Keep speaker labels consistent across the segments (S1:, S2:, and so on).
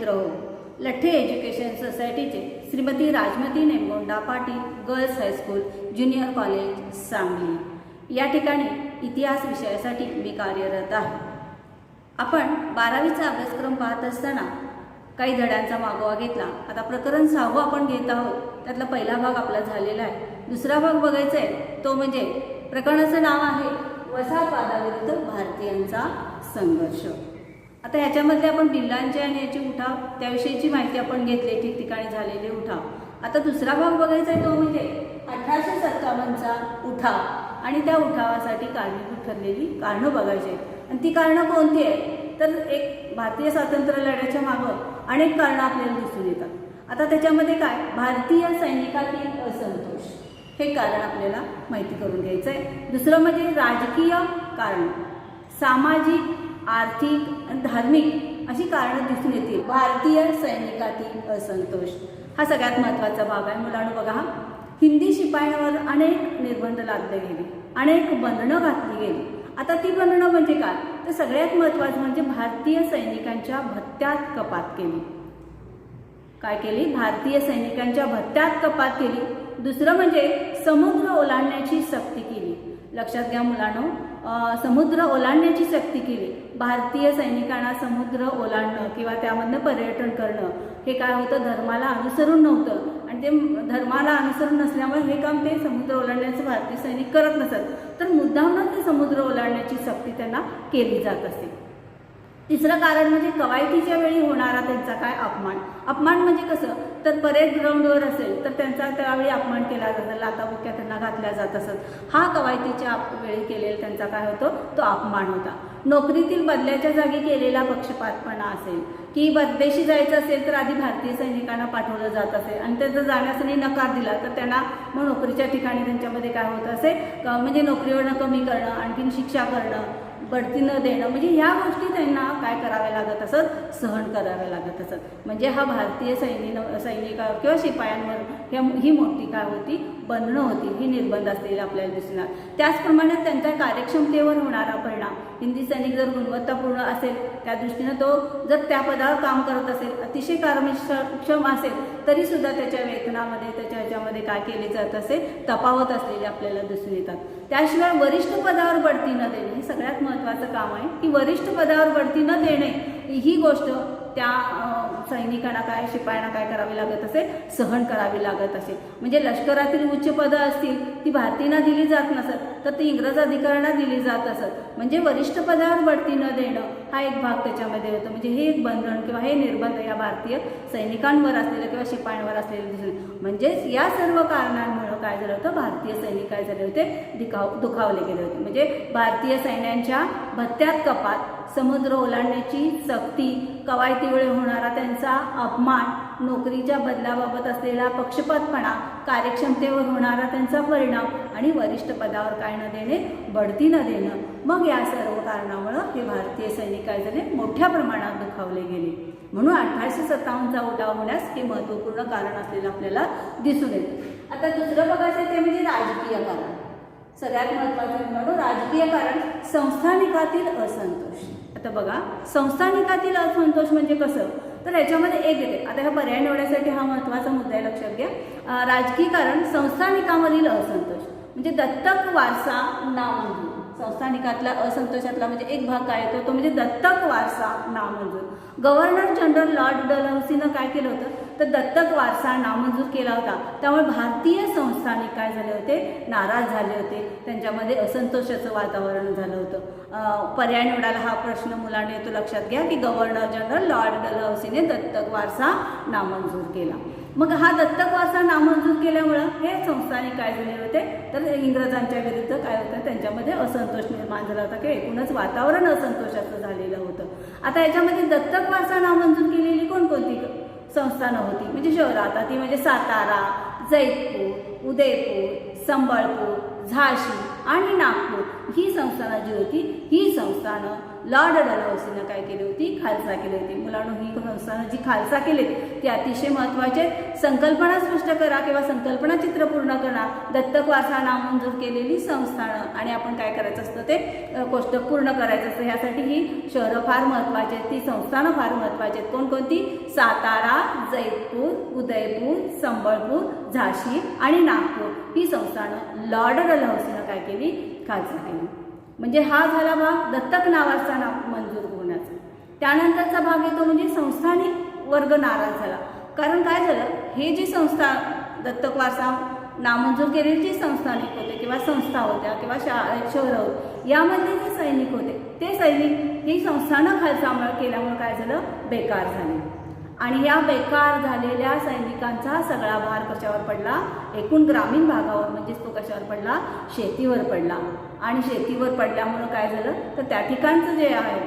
S1: मित्र हो, लठ्ठे एज्युकेशन सोसायटीचे Shrimati Rajmati Nemgonda Patil girls high school junior college Sangli या ठिकाणी इतिहास विषयासाठी मी कार्यरत आहे. आपण 12वीचा अभ्यासक्रम पाहत असताना काही धड्यांचा मागोवा घेतला. आता प्रकरण 6 आपण घेत आहोत. त्यातला पहिला भाग आपला झालेला आहे. दुसरा भाग बघायचा आहे तो म्हणजे प्रकरणाचं नाव आहे वसाहतवादाविरुद्ध भारतीयांचा संघर्ष. आता ह्याच्यामध्ये आपण बिल्लांचे आणि याचे उठाव त्याविषयीची माहिती आपण घेतली, ठिकठिकाणी झालेले उठाव. आता दुसरा भाग बघायचा आहे तो म्हणजे 1857चा उठाव आणि त्या उठावासाठी कारणीभूत ठरलेली कारणं बघायची आहेत. आणि ती कारणं कोणती आहेत तर एक भारतीय स्वातंत्र्य लढ्याच्या मागं अनेक कारणं आपल्याला दिसून येतात. आता त्याच्यामध्ये काय भारतीय सैनिकातील असंतोष हे कारण आपल्याला माहिती करून घ्यायचं आहे. दुसरं म्हणजे राजकीय कारण, सामाजिक, आर्थिक आणि धार्मिक अशी कारणं दिसून येतील. भारतीय सैनिकातील असंतोष हा सगळ्यात महत्त्वाचा भाग आहे. मुलांनो बघा, हिंदी शिपायांवर अनेक निर्बंध लादले गेले, अनेक बंधनं घातली गेली. आता ती बंधनं म्हणजे काय तर सगळ्यात महत्त्वाचं म्हणजे भारतीय सैनिकांच्या भत्त्यात कपात केली. काय केली? भारतीय सैनिकांच्या भत्त्यात कपात केली. दुसरं म्हणजे समुद्र ओलांडण्याची सक्ती केली. लक्षात घ्या मुलांनो, समुद्र ओलांडण्याची सक्ती केली. भारतीय सैनिकांना समुद्र ओलांडणं किंवा त्यामधनं पर्यटन करणं हे काय होतं, धर्माला अनुसरून नव्हतं. आणि ते धर्माला अनुसरून नसल्यामुळे हे काम ते समुद्र ओलांडण्याचं भारतीय सैनिक करत नसत, तर मुद्दामून ते समुद्र ओलांडण्याची सक्ती त्यांना केली जात असे. तिसरं कारण म्हणजे कवायतीच्या वेळी होणारा त्यांचा काय अपमान. अपमान म्हणजे कसं तर परेड ग्राउंडवर असेल तर त्यांचा त्यावेळी अपमान केला जातो, लाथाबुक्या त्यांना घातल्या जात असत. हा कवायतीच्या वेळी केलेला त्यांचा काय होतो तो अपमान होता. नोकरीतील बदल्याच्या जागी केलेला पक्षपातपणा असेल की परदेशी जायचं असेल तर आधी भारतीय सैनिकांना पाठवलं जात असेल आणि त्यांचा जाण्यासाठी नकार दिला तर त्यांना मग नोकरीच्या ठिकाणी त्यांच्यामध्ये काय होत असे म्हणजे नोकरीवरनं कमी करणं, आणखीन शिक्षा करणं, बढती न देणं, म्हणजे ह्या गोष्टी त्यांना काय कराव्या लागत असत, सहन कराव्या लागत असत. म्हणजे हा भारतीय सैनिकावर किंवा शिपायांवर ही मोठी काय होती बंधनं होती, ही निर्बंध असलेली आपल्याला दिसणार. त्याचप्रमाणे त्यांच्या कार्यक्षमतेवर होणारा परिणाम. हिंदी सैनिक जर गुणवत्तापूर्ण असेल त्या दृष्टीनं तो जर त्या पदावर काम करत असेल, अतिशय कार्यक्षम असेल तरी सुद्धा त्याच्या वेतनामध्ये त्याच्या ह्याच्यामध्ये काय केले जात असेल तफावत असलेले आपल्याला दिसून येतात. त्याशिवाय वरिष्ठ पदावर बढती न देणे हे सगळ्यात महत्त्वाचं काम आहे की वरिष्ठ पदावर बढती न देणे ही गोष्ट त्या सैनिकांना काय शिपायांना काय करावी लागत असे सहन करावी लागत असे. म्हणजे लष्करातील उच्च पदं असतील ती भारतीयांना दिली जात नसत तर ती इंग्रज अधिकाऱ्यांना दिली जात असत. म्हणजे वरिष्ठ पदावर बढती न देणं हा एक भाग त्याच्यामध्ये होतो. म्हणजे हे एक बंधन किंवा हे निर्बंध या भारतीय सैनिकांवर असलेलं किंवा शिपायांवर असलेले दिसून. म्हणजेच या सर्व कारणांमुळे काय झालं होतं भारतीय सैनिक काय झाले होते दुखावले गेले होते. म्हणजे भारतीय सैन्यांच्या भत्त्यात कपात, समुद्र ओलांडण्याची सक्ती, कवायतीवेळी होणारा त्यांचा अपमान, नोकरीच्या बदलाबाबत असलेला पक्षपातपणा, कार्यक्षमतेवर होणारा त्यांचा परिणाम आणि वरिष्ठ पदावर काय न देणे बढती न देणं. मग या सर्व कारणामुळं हे भारतीय सैनिक काय झाले मोठ्या प्रमाणात दुखावले गेले. म्हणून 1857चा उठाव होण्यास हे महत्त्वपूर्ण कारण असलेलं आपल्याला दिसून येतं. आता दुसरं बघायचं ते म्हणजे राजकीय कारण. सगळ्यात महत्त्वाचं म्हणून राजकीय कारण संस्थानिकातील असंतोष. आता बघा, संस्थानिकातील असंतोष म्हणजे कसं तर याच्यामध्ये एक येते. आता ह्या पर्याय निवडण्यासाठी हा महत्त्वाचा मुद्दा आहे, लक्षात घ्या. राजकीय कारण संस्थानिकांवरील असंतोष म्हणजे दत्तक वारसा नामंजूर. संस्थानिकातला असंतोषातला म्हणजे एक भाग काय येतो तो म्हणजे दत्तक वारसा नामंजूर. गव्हर्नर जनरल लॉर्ड डलहौसीनं काय केलं होतं तर दत्तक वारसा नामंजूर केला होता. त्यामुळे भारतीय संस्थानिक काय झाले होते नाराज झाले होते, त्यांच्यामध्ये असंतोषाचं वातावरण झालं होतं. पर्याय निवडायला हा प्रश्न मुलांनी येतो, लक्षात घ्या की गव्हर्नर जनरल लॉर्ड डलहौसीने दत्तक वारसा नामंजूर केला. मग हा दत्तक वारसा नामंजूर केल्यामुळं हे संस्थानिक काय झाले होते तर इंग्रजांच्या विरुद्ध काय होतं त्यांच्यामध्ये असंतोष निर्माण झाला होता की एकूणच वातावरण असंतोषाचं झालेलं होतं. आता याच्यामध्ये दत्तक वारसा नामंजूर केलेली कोणकोणती संस्थानं होती म्हणजे शहरं. आता ती म्हणजे सातारा, जैतपूर, उदयपूर, संबळपूर, झाशी आणि नागपूर ही संस्थानं जी होती ही संस्थानं लॉर्ड डलहौसीनं काय केली होती, खालसा केली होती. मुलांनो, ही संस्थानं जी खालसा केली ती अतिशय महत्त्वाचे. संकल्पना स्पष्ट करा किंवा संकल्पना चित्र पूर्ण करा. दत्तक वारसा नामंजूर केलेली संस्थानं आणि आपण काय करायचं असतं ते कोष्टक पूर्ण करायचं असतं. ह्यासाठी ही शहरं फार महत्त्वाची आहेत, ती संस्थानं फार महत्त्वाची आहेत. कोणकोणती? सातारा, जैतपूर, उदयपूर, संबळपूर, झाशी आणि नागपूर ही संस्थानं लॉर्ड डलहौसीनं काय केली, खालसा केली. म्हणजे हा झाला भाग दत्तक नावाचा मंजूर होण्याचा. त्यानंतरचा भाग येतो म्हणजे संस्थानिक वर्ग नाराज झाला. कारण काय झालं, हे जी संस्था दत्तक वारसा नामंजूर केलेली जी संस्थानिक होते किंवा संस्था होत्या किंवा शहरं होती, यामध्ये जे सैनिक होते ते सैनिक ही संस्थानं खालसा केल्यामुळे काय झालं, बेकार झाले. आणि या बेकार झालेल्या सैनिकांचा सगळा भार कशावर पडला, एकूण ग्रामीण भागावर, म्हणजेच तो कशावर पडला, शेतीवर पडला. आणि शेतीवर पडल्यामुळं काय झालं तर त्या ठिकाणचं जे आहे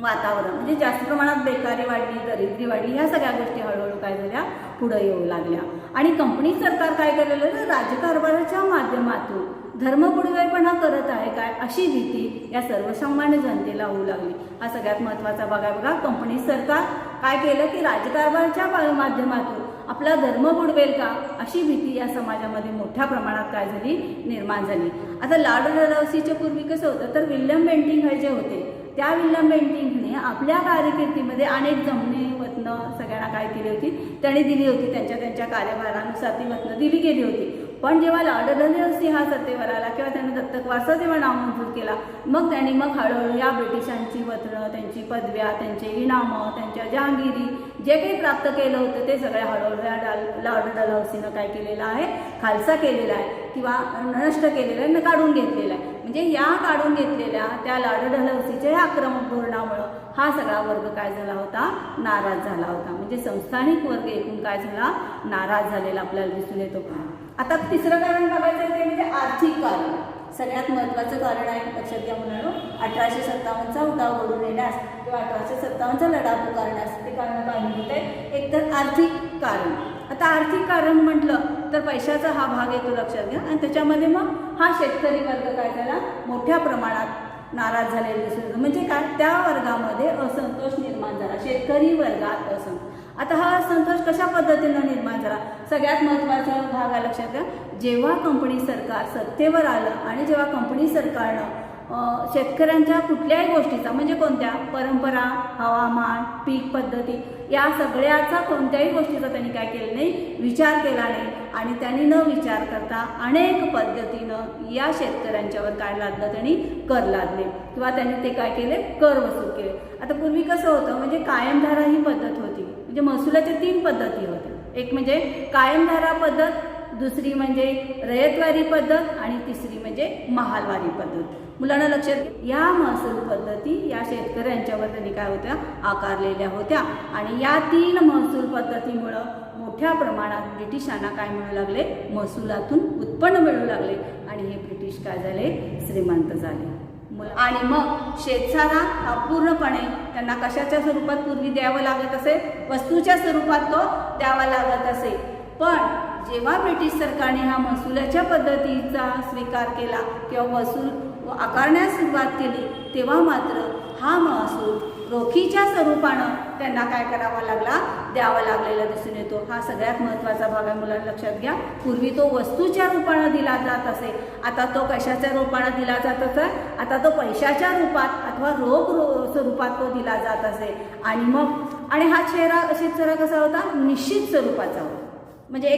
S1: वातावरण म्हणजे जास्त प्रमाणात बेकारी वाढली, दरिद्री वाढली, ह्या सगळ्या गोष्टी हळूहळू काय झाल्या, पुढे येऊ लागल्या. आणि कंपनी सरकार काय केलेलं, राज्यकारभाराच्या माध्यमातून धर्मबुडवेपणा करत आहे काय, अशी भीती या सर्वसामान्य जनतेला होऊ लागली. हा सगळ्यात महत्त्वाचा भाग आहे बघा. कंपनी सरकार काय केलं की राज्यकारभाराच्या माध्यमातून आपला धर्म बुडवेल का, अशी भीती या समाजामध्ये मोठ्या प्रमाणात काय झाली, निर्माण झाली. आता लॉर्ड डलहौसीच्या पूर्वी कसं होतं तर विल्यम बेंटिंक हे जे होते, त्या विल्यम बेंटिंकने आपल्या कारकिर्दीमध्ये अनेक जमणे वतनं सगळ्यांना काय केली होती, त्यांनी दिली होती. त्यांच्या कार्यभारानुसार ती वतनं दिली गेली होती. पण जेव्हा लॉर्ड डलहौसी हा सत्तेवर आला किंवा त्याने दत्तक वारसा जेव्हा नामंजूर केला, मग त्यांनी हळूहळू या ब्रिटिशांची वतनं, त्यांची पदव्या, त्यांचे इनामं, त्यांच्या जहांगिरी जे काही प्राप्त केलं होतं ते सगळ्या हळूहळू या लॉर्ड डलहौसीनं काय केलेलं आहे, खालसा केलेला आहे किंवा नष्ट केलेला आहे, काढून घेतलेला आहे. म्हणजे या काढून घेतलेल्या त्या लॉर्ड डलहौसीच्या या आक्रमक धोरणामुळं हा सगळा वर्ग काय झाला होता, नाराज झाला होता. म्हणजे संस्थानिक वर्ग एकूण काय झाला, नाराज झालेला आपल्याला दिसून येतो. आता तिसरं कारण बघायचं ते म्हणजे आर्थिक कारण. सगळ्यात महत्त्वाचं कारण आहे, लक्षात घ्या मुलांनो, 1857चा उठाव घडून येण्यास किंवा 1857चा लढा पुकारण्यास ते कारण कारणीभूत आहे. एक तर आर्थिक कारण. आता आर्थिक कारण म्हटलं तर पैशाचा हा भाग येतो, लक्षात घ्या. आणि त्याच्यामध्ये मग हा शेतकरी वर्ग काय झाला, मोठ्या प्रमाणात नाराज झालेला दिसून येतो. म्हणजे काय, त्या वर्गामध्ये असंतोष निर्माण झाला, शेतकरी वर्गात असंतोष. आता हा असंतोष कशा पद्धतीनं निर्माण झाला, सगळ्यात महत्त्वाचा भाग आहे, लक्षात घ्या. जेव्हा कंपनी सरकार सत्तेवर आलं आणि जेव्हा कंपनी सरकारनं शेतकऱ्यांच्या कुठल्याही गोष्टीचा म्हणजे कोणत्या परंपरा, हवामान, पीक पद्धती या सगळ्याचा कोणत्याही गोष्टीचा त्यांनी काय केलं नाही, विचार केला नाही. आणि त्यांनी न विचार करता अनेक पद्धतीनं या शेतकऱ्यांच्यावर काय लादलं, त्यांनी कर लादले किंवा त्यांनी ते काय केले, कर वसूल केले. आता पूर्वी कसं होतं म्हणजे कायमधारा ही पद्धत होती. म्हणजे महसुलाच्या 3 पद्धती होत्या. एक म्हणजे कायमधारा पद्धत, दुसरी म्हणजे रयतवारी पद्धत आणि तिसरी म्हणजे महालवारी पद्धत. मुलांना लक्षात, या महसूल पद्धती या शेतकऱ्यांच्यावर त्यांनी काय होत्या, आकारलेल्या होत्या. आणि या 3 महसूल पद्धतीमुळं मोठ्या प्रमाणात ब्रिटिशांना काय मिळू लागले, महसुलातून उत्पन्न मिळू लागले आणि हे ब्रिटिश काय झाले, श्रीमंत झाले. आणि मग शेतसारा हा पूर्णपणे त्यांना कशाच्या स्वरूपात पूर्वी द्यावं लागत असे, वस्तूच्या स्वरूपात तो द्यावा लागत असे. पण जेव्हा ब्रिटिश सरकारने हा महसुलाच्या पद्धतीचा स्वीकार केला किंवा महसूल आकारण्यास सुरुवात केली, तेव्हा मात्र हा महसूल रोखीच्या स्वरूपानं त्यांना काय करावा लागला, द्यावा लागलेला दिसून येतो. हा सगळ्यात महत्त्वाचा भाग आहे, मुलांना लक्षात घ्या. पूर्वी तो वस्तूच्या रूपानं दिला जात असे, आता तो कशाच्या रूपानं दिला जात असे, आता तो पैशाच्या रूपात अथवा रोख स्वरूपात तो दिला जात असे. आणि हा शेतसारा कसा होता, निश्चित स्वरूपाचा होता. म्हणजे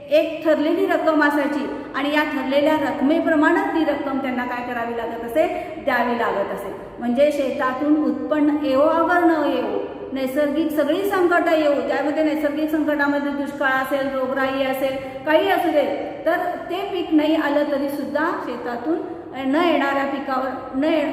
S1: एक ठरलेली रक्कम असायची आणि या ठरलेल्या रकमेप्रमाणे ती रक्कम त्यांना काय करावी लागत असे, द्यावी लागत असे. म्हणजे शेतातून उत्पन्न येवो अगर न येवो, नैसर्गिक सगळी संकटं येऊ, त्यामध्ये नैसर्गिक संकटामध्ये दुष्काळ असेल, रोगराई असेल, काही असू दे, तर ते पीक नाही आलं तरी सुद्धा शेतातून न येणाऱ्या पिकावर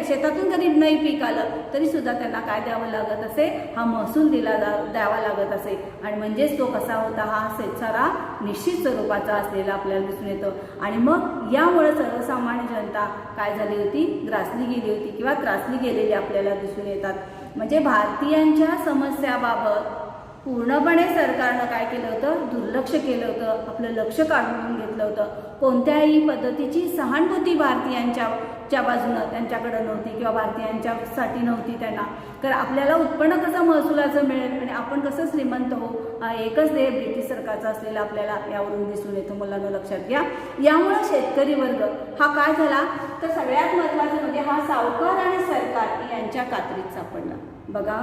S1: शेतातून जरी नाही पीक आलं तरी सुद्धा त्यांना काय द्यावं लागत असे, हा महसूल द्यावा लागत असे. आणि म्हणजेच तो कसा होता, हा शेतसारा निश्चित स्वरूपाचा असलेला आपल्याला दिसून येतो. आणि मग यामुळे सर्वसामान्य जनता काय झाली होती, ग्रासली गेली होती किंवा त्रासली गेलेली आपल्याला दिसून येतात. म्हणजे भारतीयांच्या समस्याबाबत पूर्णपणे सरकारनं काय केलं होतं, दुर्लक्ष केलं होतं, आपलं लक्ष काढून घेतलं होतं. कोणत्याही पद्धतीची सहानुभूती भारतीयांच्या बाजूनं त्यांच्याकडे नव्हती किंवा भारतीयांच्यासाठी नव्हती त्यांना. तर आपल्याला उत्पन्न कसं महसुलाचं मिळेल आणि आपण कसं श्रीमंत होऊ, हा एकच ध्येय ब्रिटिश सरकारचा असलेला आपल्याला यावरून दिसून येतो. मुलांना लक्षात घ्या. यामुळे शेतकरी वर्ग हा काय झाला, तर सगळ्यात महत्त्वाचं म्हणजे हा सावकार आणि सरकार यांच्या कात्रीत सापडला. बघा,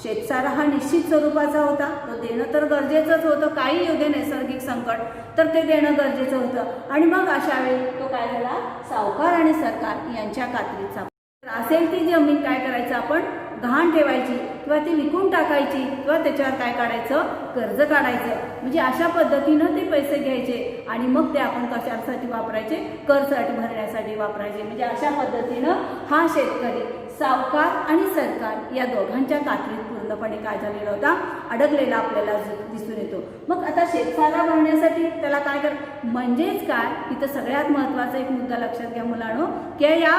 S1: शेतसारा हा निश्चित स्वरूपाचा होता, तो देणं तर गरजेचंच होतं. काही येऊ दे नैसर्गिक संकट, तर ते देणं गरजेचं होतं. आणि मग अशा वेळी तो काय झाला, सावकार आणि सरकार यांच्या कात्रीत सापडला. असेल ती जमीन काय करायचं, आपण गहाण ठेवायची किंवा ती विकून टाकायची किंवा त्याच्यावर काय काढायचं, कर्ज काढायचं. म्हणजे अशा पद्धतीनं ते पैसे घ्यायचे आणि मग ते आपण कशासाठी वापरायचे, कर्जसाठी भरण्यासाठी वापरायचे. म्हणजे अशा पद्धतीनं हा शेतकरी, सावकार आणि सरकार या दोघांच्या कात्रीत पूर्णपणे काय झालेला होता, अडकलेला आपल्याला दिसून येतो. मग आता शेतसारा भरण्यासाठी त्याला काय कर, म्हणजेच काय, इथं सगळ्यात महत्त्वाचा एक मुद्दा लक्षात घ्या मुलांनो, की या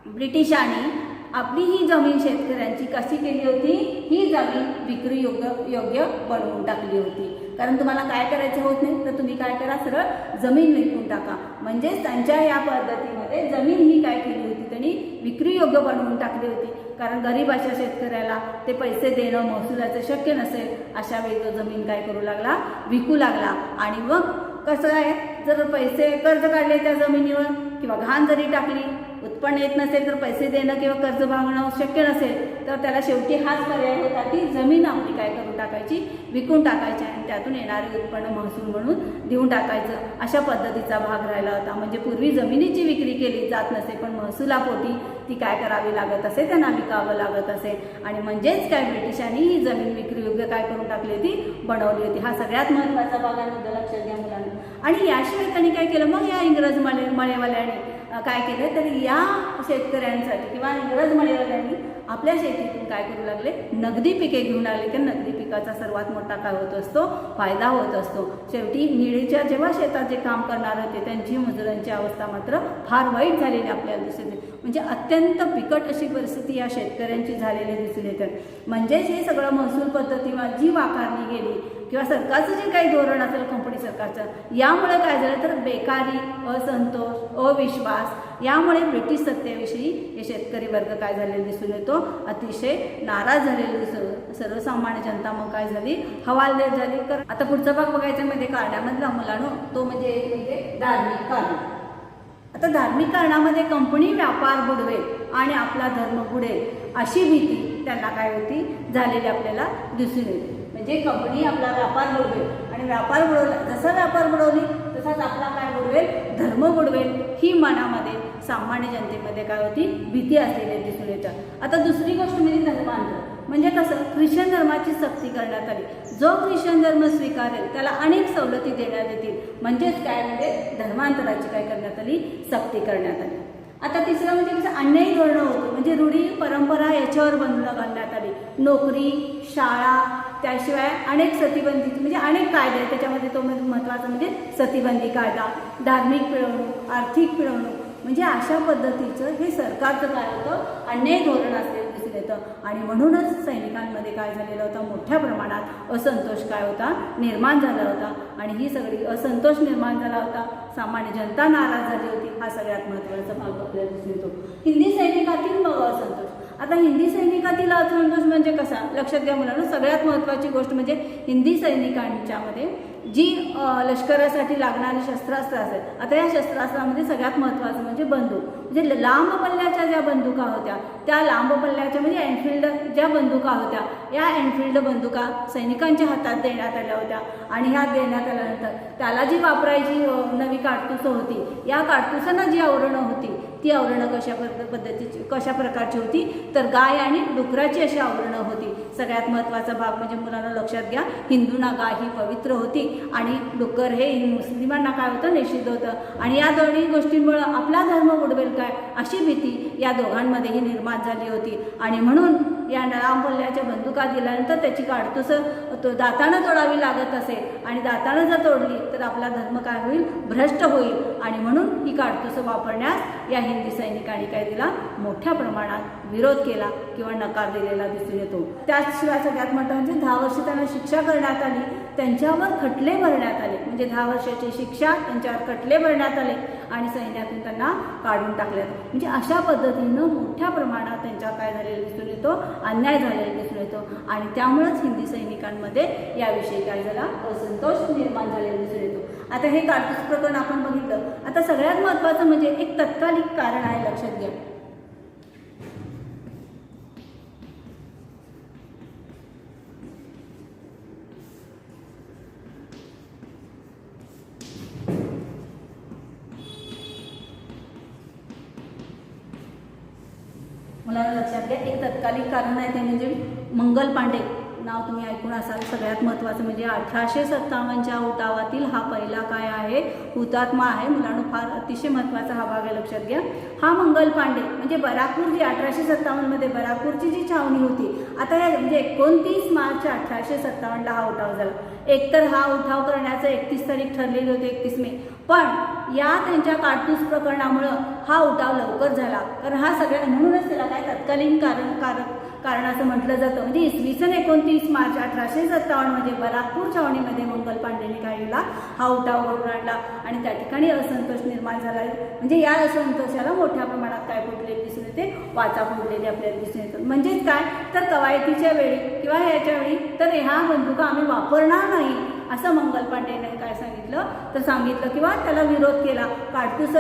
S1: ब्रिटिशांनी आपली ही जमीन शेतकऱ्यांची कशी केली होती, ही जमीन विक्री योग्य बनवून टाकली होती. कारण तुम्हाला काय करायचं होत नाही, तर तुम्ही काय करा, सरळ जमीन विकून टाका. म्हणजेच त्यांच्या या पद्धतीमध्ये जमीन ही काय केली होती, त्यांनी विक्री योग्य बनवून टाकली होती. कारण गरीब अशा शेतकऱ्याला ते पैसे देणं महसुलाचं शक्य नसेल, अशा वेळी तो जमीन काय करू लागला, विकू लागला. आणि मग कसं आहे, जर पैसे कर्ज काढले त्या जमिनीवर किंवा घाण जरी टाकली, उत्पन्न येत नसेल तर पैसे देणं किंवा कर्ज भागणं शक्य नसेल, तर त्याला शेवटी हाच पर्याय होता की जमीन आपली काय करून टाकायची, विकून टाकायची आणि त्यातून येणारे उत्पन्न महसूल म्हणून देऊन टाकायचं. अशा पद्धतीचा भाग राहिला होता. म्हणजे पूर्वी जमिनीची विक्री केली जात नसे, पण महसुलापोटी ती काय करावी लागत असे, त्यांना विकावं लागत असे. आणि म्हणजेच काय, ब्रिटिशांनी ही जमीन विक्री योग्य काय करून टाकली होती, बनवली होती. हा सगळ्यात महत्त्वाचा भाग आहे, मुद्दा लक्षात घ्या मुलांना. आणि याशिवाय त्यांनी काय केलं, मग या इंग्रज मळेवाल्यांनी काय केलं, तर या शेतकऱ्यांसाठी किंवा इंग्रज मळेवाल्यांनी आपल्या शेतीतून काय करू लागले, नगदी पिके घेऊन लागले. तर नगदी पिकाचा सर्वात मोठा काय होत असतो, फायदा होत असतो. शेवटी निळीच्या जेव्हा शेतात जे काम करणार होते त्यांची मजुरांची अवस्था मात्र फार वाईट झालेली आपल्याला दिसून येते. म्हणजे अत्यंत बिकट अशी परिस्थिती या शेतकऱ्यांची झालेली दिसून येते. म्हणजेच हे सगळं महसूल पद्धती जी वाकारली गेली किंवा सरकारचं जे काही धोरण असेल कंपनी सरकारचं, यामुळे काय झालं, तर बेकारी, असंतोष, अविश्वास यामुळे ब्रिटिश सत्तेविषयी हे शेतकरी वर्ग काय झालेले दिसून येतो, अतिशय नाराज झालेले. सर्वसामान्य जनता मग काय झाली, हवालदिल झाली. तर आता पुढचा भाग बघायचा म्हणजे कारणामधला मुलांनो, तो म्हणजे एक म्हणजे धार्मिक कारण. आता धार्मिक कारणामध्ये कंपनी व्यापार बुडवेल आणि आपला धर्म बुडेल अशी भीती त्यांना काय होती, झालेली आपल्याला दिसून येते. म्हणजे कंपनी आपला व्यापार बुडवेल आणि व्यापार बुडवला, जसा व्यापार बुडवली तसाच आपला काय बुडवेल, धर्म बुडवेल, ही मनामध्ये सामान्य जनतेमध्ये काय होती, भीती असलेली दिसून येतं. आता दुसरी गोष्ट म्हणजे धर्मांतर. म्हणजे कसं, ख्रिश्चन धर्माची सक्ती करण्यात आली. जो ख्रिश्चन धर्म स्वीकारेल त्याला अनेक सवलती देण्यात येतील. म्हणजेच काय, म्हणजे धर्मांतराची काय करण्यात आली, सक्ती करण्यात आली. आता तिसरं म्हणजे कसं, अन्यायी धोरणं होतं. म्हणजे रूढी परंपरा याच्यावर बंधनं घालण्यात आली. नोकरी, शाळा, त्याशिवाय अनेक सतीबंदी, म्हणजे अनेक कायदे, त्याच्यामध्ये तो महत्त्वाचा म्हणजे सतीबंदी कायदा, धार्मिक पिळवणूक, आर्थिक पिळवणूक. म्हणजे अशा पद्धतीचं हे सरकारचं काय होतं, अन्यायी धोरण असलेलं दिसून येतं. आणि म्हणूनच सैनिकांमध्ये काय झालेलं होतं, मोठ्या प्रमाणात असंतोष काय होता, निर्माण झाला होता. आणि ही सगळी असंतोष निर्माण झाला होता, सामान्य जनता नाराज झाली होती. हा सगळ्यात महत्त्वाचा भाग आपल्याला दिसून येतो. हिंदी सैनिकातील मग असंतोष. आता हिंदी सैनिकातील असंतोष म्हणजे कसा, लक्षात घ्या मुलांना. सगळ्यात महत्त्वाची गोष्ट म्हणजे हिंदी सैनिकांच्यामध्ये जी लष्करासाठी लागणारी शस्त्रास्त्र असेल. आता या शस्त्रास्त्रामध्ये सगळ्यात महत्त्वाचं म्हणजे बंदूक. म्हणजे लांब पल्ल्याच्या ज्या बंदुका होत्या, त्या लांब पल्ल्याच्या म्हणजे एनफिल्ड ज्या बंदुका होत्या, या एनफिल्ड बंदुका सैनिकांच्या हातात देण्यात आल्या होत्या. आणि ह्या देण्यात आल्यानंतर त्याला जी वापरायची नवी काडतुसं होती, या काडतुसांना जी आवरणं होती, ती आवरणं कशा प्रकारची होती, तर गाय आणि डुकराची अशी आवरणं होती. सगळ्यात महत्त्वाचा भाग म्हणजे मुलांना लक्षात घ्या, हिंदूंना गाय ही पवित्र होती आणि डुक्कर हे मुस्लिमांना काय होतं, निषिद्ध होतं. आणि या दोन्ही गोष्टींमुळे आपला धर्म बुडवेल काय अशी भीती या दोघांमध्येही निर्माण झाली होती. आणि म्हणून या लांब पल्ल्याच्या बंदुका दिल्यानंतर त्याची काडतुसं दातानं तोडावी लागत असेल आणि दातानं जर तोडली तर आपला धर्म काय होईल, भ्रष्ट होईल. आणि म्हणून ही काडतुसं वापरण्यास या हिंदी सैनिकांनी काय दिला, मोठ्या प्रमाणात विरोध केला किंवा नकार दिलेला दिसून येतो। त्याशिवाय सगळ्यात मोठं म्हणजे 10 वर्ष त्यांना शिक्षा करण्यात आली, त्यांच्यावर खटले भरण्यात आले, म्हणजे 10 वर्षाची शिक्षा, त्यांच्यावर खटले भरण्यात आले आणि सैन्यातून त्यांना काढून टाकले। म्हणजे अशा पद्धतीनं मोठ्या प्रमाणात त्यांच्या काय झालेलं दिसून येतो, अन्याय झालेला दिसून येतो आणि त्यामुळेच हिंदी सैनिकांमध्ये याविषयी काय झाला, असंतोष निर्माण झालेला दिसून येतो। आता हे काडतूस प्रकरण आपण बघितलं। आता सगळ्यात महत्त्वाचं म्हणजे एक तत्कालिक कारण आहे, लक्षात घ्या। मला लक्षात घ्या, एक तत्कालिक कारण आहे ते म्हणजे मंगल पांडे नाव तुम्ही ऐकून असाल। सगळ्यात महत्त्वाचं म्हणजे 1857च्या उठावातील हा पहिला काय आहे, हुतात्मा आहे। मुलांनो फार अतिशय महत्त्वाचा हा भाग आहे, लक्षात घ्या। हा मंगल पांडे म्हणजे बराकपूर जी 1857 मध्ये बराकपूरची जी छावणी होती, आता या म्हणजे 29 मार्च 1857ला हा उठाव झाला। एकतर हा उठाव करण्याचं 31 तारीख ठरलेली होती, 31 मे, पण या त्यांच्या काडतूस प्रकरणामुळे हा उठाव लवकर झाला, कारण हा सगळ्या म्हणूनच त्याला काय तत्कालीन कारण असं म्हटलं जातं। म्हणजे इसवी सन 29 मार्च 1857 मध्ये बराकपूर छावणीमध्ये मंगल पांडेने काय केला, हा उठाव घडवून आणला आणि त्या ठिकाणी असंतोष निर्माण झाला। म्हणजे या असंतोषाला मोठ्या प्रमाणात काय फुटलेले दिसून येते, वाचा फुटलेले आपल्याला दिसून येतात। म्हणजेच काय तर कवायतीच्या वेळी किंवा ह्याच्या वेळी तर ह्या बंदुका आम्ही वापरणार नाही असं मंगल पांडेने काय सांगितलं किंवा त्याला विरोध केला। काडतूस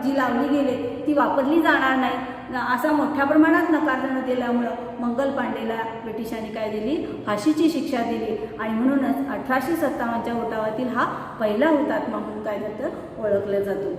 S1: जी लावली गेली ती वापरली जाणार नाही असा मोठ्या प्रमाणात नकार देण्यात दिल्यामुळं मंगल पांडेला ब्रिटिशांनी काय दिली, फाशीची शिक्षा दिली आणि म्हणूनच 1857च्या उठावातील हा पहिला हुतात्मा म्हणून काय जातं, ओळखलं जातो।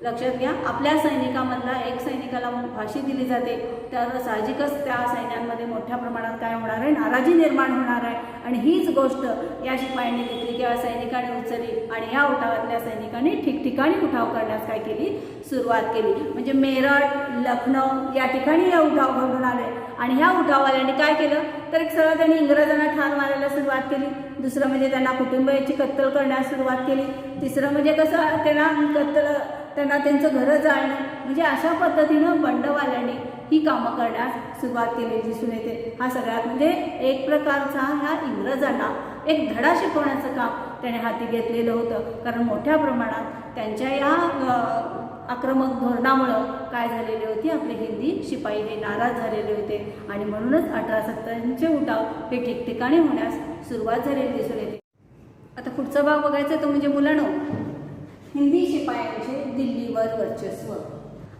S1: लक्षात घ्या, आपल्या सैनिकामधला एक सैनिकाला फाशी दिली जाते, तर साहजिकच त्या सैन्यांमध्ये मोठ्या प्रमाणात काय होणार आहे, नाराजी निर्माण होणार आहे आणि हीच गोष्ट या शिपायांनी घेतली किंवा सैनिकांनी उचलली आणि या उठावातल्या सैनिकांनी ठिकठिकाणी उठाव करण्यास काय केली, सुरुवात केली। म्हणजे मेरठ, लखनौ या ठिकाणी या उठाव घडून आले आणि ह्या उठाववाल्यांनी काय केलं तर एक सरळ त्यांनी इंग्रजांना ठार मारायला सुरुवात केली, दुसरं म्हणजे त्यांना कुटुंबियांची कत्तल करण्यास सुरुवात केली, तिसरं म्हणजे कसं त्यांना त्यांचं घरं जाळणं, म्हणजे अशा पद्धतीनं बंडवाल्यांनी ही कामं करण्यास सुरुवात केलेली दिसून येते। हा सगळ्यात म्हणजे एक प्रकारचा ह्या इंग्रजांना एक धडा शिकवण्याचं काम त्याने हाती घेतलेलं होतं, कारण मोठ्या प्रमाणात त्यांच्या या आक्रमक धोरणामुळं काय झालेले होते, आपले हिंदी शिपाई हे नाराज झालेले होते आणि म्हणूनच 1870चे उठाव हे ठिकठिकाणी होण्यास सुरुवात झालेली दिसून येते। आता पुढचा भाग बघायचा तो म्हणजे मुलांनो हिंदी शिपायांचे दिल्लीवर वर्चस्व।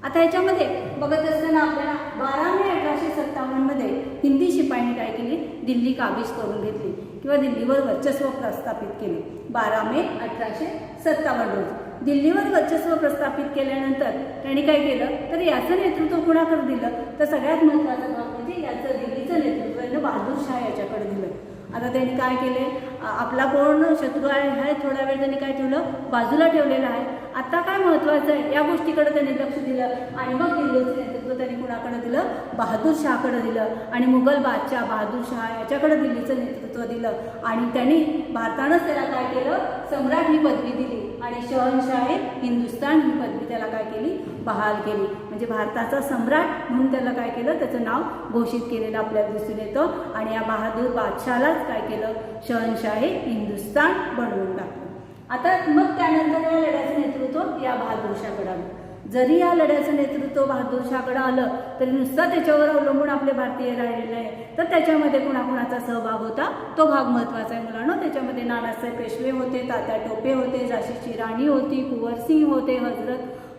S1: आता याच्यामध्ये बघत असताना आपल्याला 12 मे 1857 मध्ये हिंदी शिपायांनी काय केली, दिल्ली काबीज करून घेतली किंवा दिल्लीवर वर्चस्व प्रस्थापित केले। 12 मे 1857 रोज दिल्लीवर वर्चस्व प्रस्थापित केल्यानंतर त्यांनी काय केलं तर याचं नेतृत्व कुणाकडे दिलं तर सगळ्यात महत्त्वाचं काम म्हणजे याचं दिल्लीचं नेतृत्व बहादूर शाह याच्याकडे दिलं। आता त्यांनी काय केले, आपला कोण शत्रू आहे हे थोडा वेळ त्यांनी काय ठेवलं, बाजूला ठेवलेलं आहे। आता काय महत्त्वाचं आहे या गोष्टीकडे त्यांनी लक्ष दिलं आणि मग दिल्लीचं नेतृत्व त्यांनी कुणाकडे दिलं, बहादूर शाहकडे दिलं आणि मुघल बादशाह बहादूर शाह याच्याकडे दिल्लीचं नेतृत्व दिलं आणि त्यांनी भारतानंच त्याला काय केलं, सम्राट ही पदवी दिली आणि शहनशाह हिंदुस्तान ही पदवी त्याला काय केली, बहाल केली। म्हणजे भारताचा सम्राट म्हणून त्याला काय केलं, त्याचं नाव घोषित केलेलं आपल्याला दिसून येतं आणि या बहादूर बादशाहलाच काय केलं, शहनशाह हिंदुस्तान बनवून टाकलं। आता मग त्यानंतर या लढ्याचं नेतृत्व या बहादूर शाहकडे आलं। जरी या लढ्याचं नेतृत्व बहादूर शाहकडे आलं तरी नुसतं त्याच्यावर अवलंबून आपले भारतीय राहिलेले आहे, तर त्याच्यामध्ये कुणाकुणाचा सहभाग होता तो भाग महत्त्वाचा आहे मुलांनो। त्याच्यामध्ये नानासाहेब पेशवे होते, तात्या टोपे होते, झाशीची राणी होती, कुंवरसिंग होते,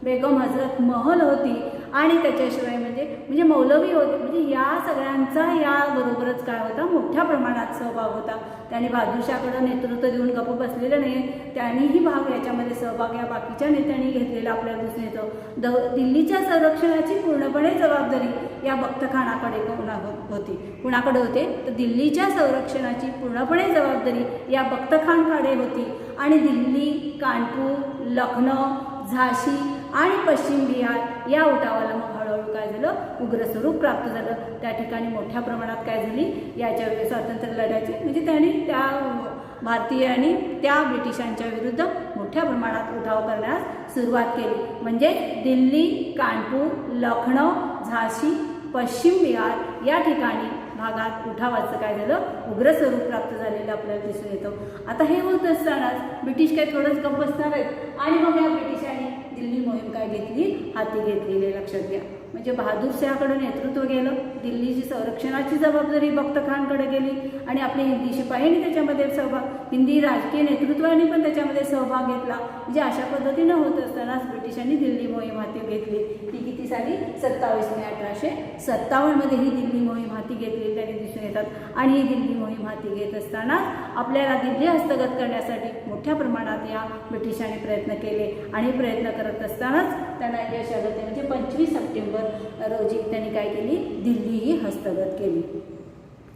S1: बेगम हजरत महल होती आणि त्याच्याशिवाय म्हणजे मौलवी होते। म्हणजे या सगळ्यांचा याबरोबरच काय होता, मोठ्या प्रमाणात सहभाग होता। त्यांनी बहादूर शाहकडे नेतृत्व देऊन गप्प बसलेलं नाही, त्यांनीही भाग याच्यामध्ये सहभाग या बाकीच्या नेत्यांनी घेतलेला आपल्याला दिसून येतं। दिल्लीच्या संरक्षणाची पूर्णपणे जबाबदारी या बख्तखानाकडे कुणाकडे होते तर दिल्लीच्या संरक्षणाची पूर्णपणे जबाबदारी या बख्तखानकडे होती आणि दिल्ली, कानपूर, लखनौ, झाशी आणि पश्चिम बिहार या उठावाला मग हळूहळू काय झालं, उग्र स्वरूप प्राप्त झालं। त्या ठिकाणी मोठ्या प्रमाणात काय झाली, याच्या स्वातंत्र्य लढ्याची म्हणजे त्यांनी त्या भारतीयांनी त्या ब्रिटिशांच्या विरुद्ध मोठ्या प्रमाणात उठाव करण्यास सुरुवात केली। म्हणजे दिल्ली, कानपूर, लखनौ, झाशी पश्चिम बिहार या ठिकाणी भागात उठावाचं काय झालं उग्र स्वरूप प्राप्त झालेलं आपल्याला दिसून येतं। आता हे होत असतानाच ब्रिटिश काय थोडंच गप्प बसणार आहेत आणि मग या ब्रिटिशांनी दिल्ली मोहीम काय घेतली हाती घेतलेली लक्षात घ्या। म्हणजे बहादूर शहाकडे नेतृत्व गेलं, दिल्लीची संरक्षणाची जबाबदारी बख्त खानकडे गेली आणि आपले हिंदी शिपायांनी त्याच्यामध्ये हिंदी राजकीय नेतृत्वाने पण त्याच्यामध्ये सहभाग घेतला। म्हणजे अशा पद्धतीनं होत असतानाच ब्रिटिशांनी दिल्ली मोहीम हाती घेतली। ती किती साली 27 मे 1857 मध्ये ही दिल्ली मोहीम हाती घेतली त्यांनी दिसून येतात। आणि ही दिल्ली मोहीम हाती घेत असताना आपल्याला दिल्ली हस्तगत करण्यासाठी मोठ्या प्रमाणात या ब्रिटिशांनी प्रयत्न केले आणि प्रयत्न करत असतानाच त्यांना यश आलं ते म्हणजे 25 सप्टेंबर रोजी त्यांनी काय केली दिल्ली ही हस्तगत केली।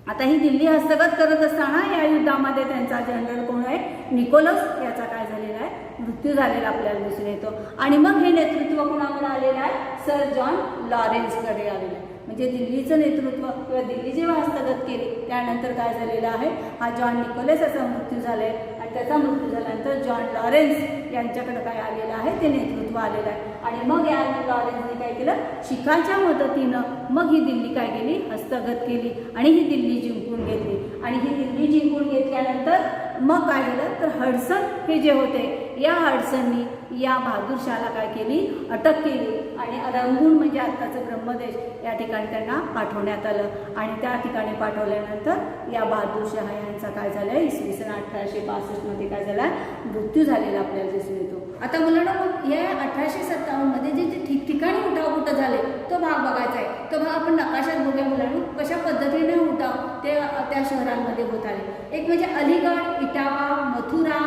S1: आता ही दिल्ली हस्तगत करत असताना या युद्धामध्ये त्यांचा जनरल कोण आहे निकोलस याचा काय झालेला आहे मृत्यू झालेला आपल्याला दिसून येतो। आणि मग हे नेतृत्व कोणाकडे आलेलं आहे सर जॉन लॉरेन्सकडे आलेलं आहे। म्हणजे दिल्लीचं नेतृत्व किंवा दिल्ली जेव्हा हस्तगत केली त्यानंतर काय झालेलं आहे हा जॉन निकोलस याचा मृत्यू झाला आहे आणि त्याचा मृत्यू झाल्यानंतर जॉन लॉरेन्स यांच्याकडे काय आलेलं आहे ते नेतृत्व आलेलं आहे। आणि मग या लॉरेन्सने काय केलं शिखाच्या मदतीनं मग ही दिल्ली काय केली हस्तगत केली आणि ही दिल्ली जिंकून घेतली। आणि ही दिल्ली जिंकून घेतल्यानंतर मग काय झालं तर हडसन हे जे होते या हडसननी या बहादूर शहाला काय केली अटक केली आणि रंगून म्हणजे आत्ताचं ब्रह्मदेश या ठिकाणी त्यांना पाठवण्यात आलं। आणि त्या ठिकाणी पाठवल्यानंतर या बहादूर शहा यांचा काय झालं इसवी सन 1862 मध्ये काय झाला मृत्यू झालेला आपल्याला दिसून येतो। आता मुलांना मग या 1857 मध्ये जे ठिकठिकाणी उठाव कुठं झाले तो भाग बघायचा आहे। तो भाग आपण नकाशात बघूया मुलांना कशा पद्धतीने उठाव ते त्या शहरांमध्ये होत आले। एक म्हणजे अलीगड, इटावा, मथुरा,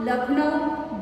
S1: लखनौ,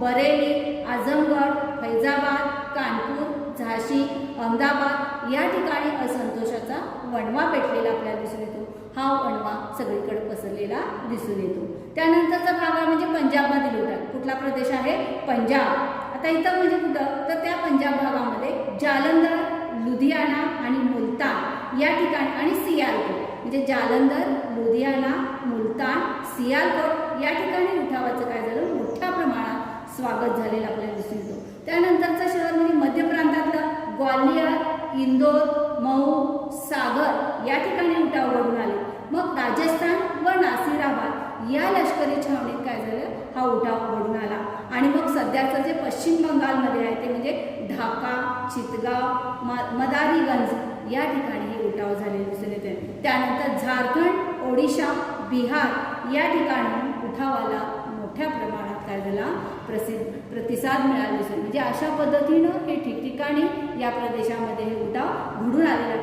S1: बरेली, आजमगड, फैजाबाद, कानपूर, झाशी, अहमदाबाद या ठिकाणी असंतोषाचा वणवा पेटलेला आपल्याला दिसून येतो। हा वणवा सगळीकडे पसरलेला दिसून येतो। त्यानंतरचा भाग म्हणजे पंजाबमधील उठाव। कुठला प्रदेश आहे पंजाब। आता इथं म्हणजे कुठं तर त्या पंजाब भागामध्ये जालंधर, लुधियाना आणि मुलतान या ठिकाणी आणि सियालकोट म्हणजे जालंधर, लुधियाना, मुलतान, सियालकोट या ठिकाणी उठावाचं काय झालं मोठ्या प्रमाणात स्वागत झालेलं आपल्याला दिसून येतो। त्यानंतरचं शहर म्हणजे मध्य प्रांतातलं ग्वालियर, इंदोर, महू, सागर या ठिकाणी उठाव घडून आले। मग राजस्थान व नासिराबाद या लष्करी छावणीत काय झालं हा उठाव घडून आला। आणि मग सध्याचं जे पश्चिम बंगालमध्ये आहे ते म्हणजे ढाका, चितगाव, मदारीगंज या ठिकाणी हे उठाव झालेले दिसून येते। त्यानंतर झारखंड, ओडिशा, बिहार या ठिकाणी उठावाला मोठ्या प्रमाणात काय झाला प्रतिसाद मिळाला दिसून म्हणजे अशा पद्धतीनं हे ठिकठिकाणी या प्रदेशामध्ये हे उठाव घडून आलेले